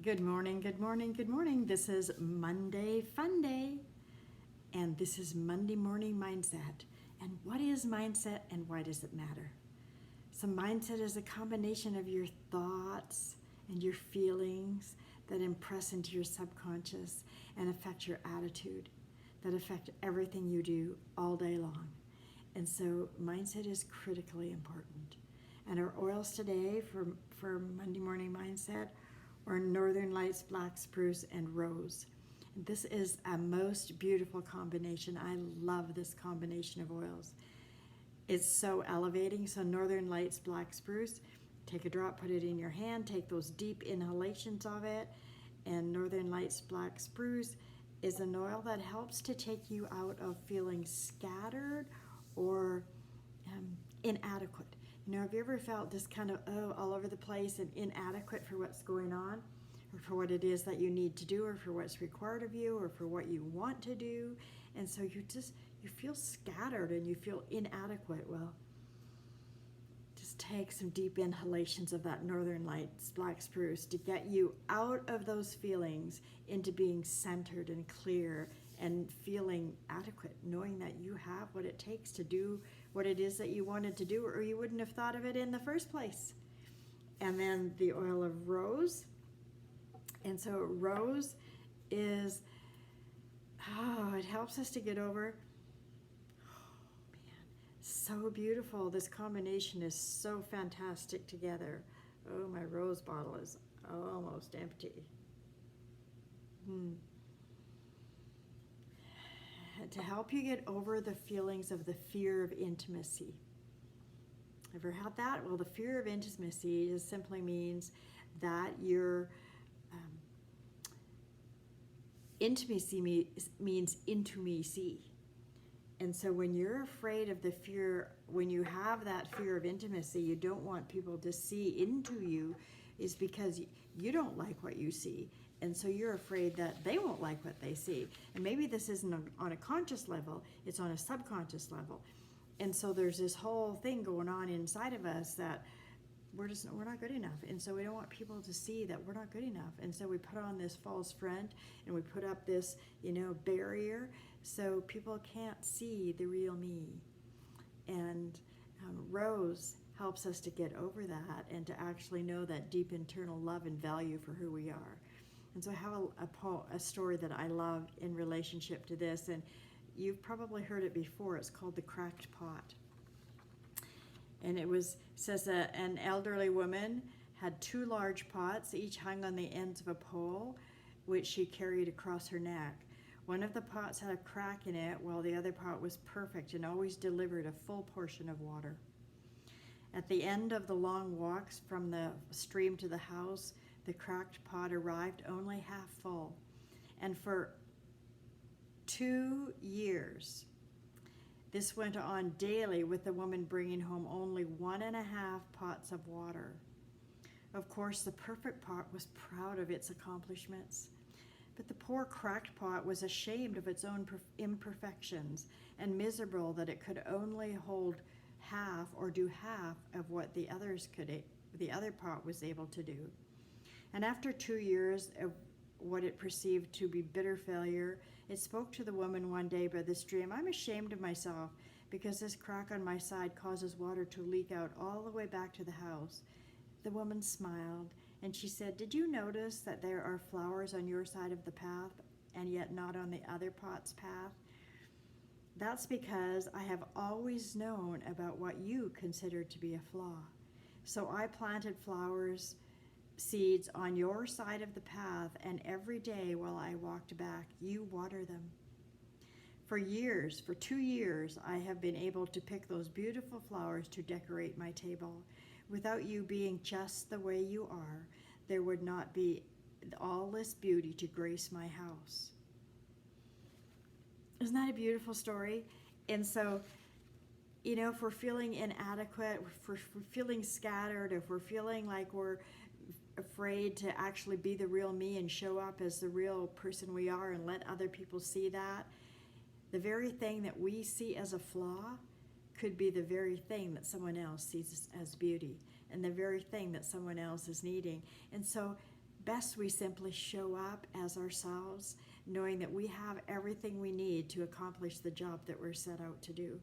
Good morning, good morning, good morning. This is Monday Fun Day, and this is Monday Morning Mindset. And what is mindset and why does it matter? So, mindset is a combination of your thoughts and your feelings that impress into your subconscious and affect your attitude, that affect everything you do all day long. And so, mindset is critically important. And our oils today for Monday Morning Mindset or Northern Lights, Black Spruce, and Rose. This is a most beautiful combination. I love this combination of oils. It's so elevating. So Northern Lights, Black Spruce, take a drop, put it in your hand, take those deep inhalations of it. And Northern Lights, Black Spruce is an oil that helps to take you out of feeling scattered or inadequate. Have you ever felt just kind of all over the place and inadequate for what's going on, or for what it is that you need to do, or for what's required of you, or for what you want to do, and so you feel scattered and you feel inadequate? Well, just take some deep inhalations of that Northern Lights Black Spruce to get you out of those feelings into being centered and clear and feeling adequate, knowing that you have what it takes to do what it is that you wanted to do, or you wouldn't have thought of it in the first place. And then the oil of rose. And so rose is, it helps us to get over, so beautiful. This combination is so fantastic together. Oh, my rose bottle is almost empty. To help you get over the feelings of the fear of intimacy. Ever had that? Well, the fear of intimacy just simply means that your intimacy means intimacy. And so when you're afraid of the fear, when you have that fear of intimacy, you don't want people to see into you, is because you don't like what you see. And so you're afraid that they won't like what they see. And maybe this isn't on a conscious level, it's on a subconscious level. And so there's this whole thing going on inside of us that we're not good enough. And so we don't want people to see that we're not good enough. And so we put on this false front and we put up this, barrier so people can't see the real me. And Rose helps us to get over that and to actually know that deep internal love and value for who we are. And so I have a story that I love in relationship to this, and you've probably heard it before. It's called The Cracked Pot. And says that an elderly woman had two large pots, each hung on the ends of a pole, which she carried across her neck. One of the pots had a crack in it, while the other pot was perfect and always delivered a full portion of water. At the end of the long walks from the stream to the house, the cracked pot arrived only half full. And for 2 years, this went on daily, with the woman bringing home only 1.5 pots of water. Of course, the perfect pot was proud of its accomplishments. But the poor cracked pot was ashamed of its own imperfections and miserable that it could only hold half or do half of what the other pot was able to do. And after 2 years of what it perceived to be bitter failure, it spoke to the woman one day by the stream. "I'm ashamed of myself because this crack on my side causes water to leak out all the way back to the house." The woman smiled and she said, "Did you notice that there are flowers on your side of the path and yet not on the other pot's path? That's because I have always known about what you consider to be a flaw. So I planted flowers seeds on your side of the path, and every day while I walked back, you water them. For 2 years, I have been able to pick those beautiful flowers to decorate my table. Without you being just the way you are, there would not be all this beauty to grace my house." Isn't that a beautiful story? And so, if we're feeling inadequate, if we're feeling scattered, if we're feeling like we're afraid to actually be the real me and show up as the real person we are and let other people see that, the very thing that we see as a flaw could be the very thing that someone else sees as beauty, and the very thing that someone else is needing. And so Best we simply show up as ourselves, knowing that we have everything we need to accomplish the job that we're set out to do.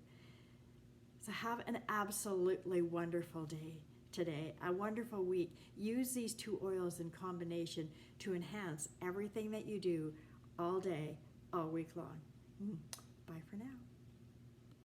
So have an absolutely wonderful day today, a wonderful week. Use these two oils in combination to enhance everything that you do all day, all week long. Bye for now.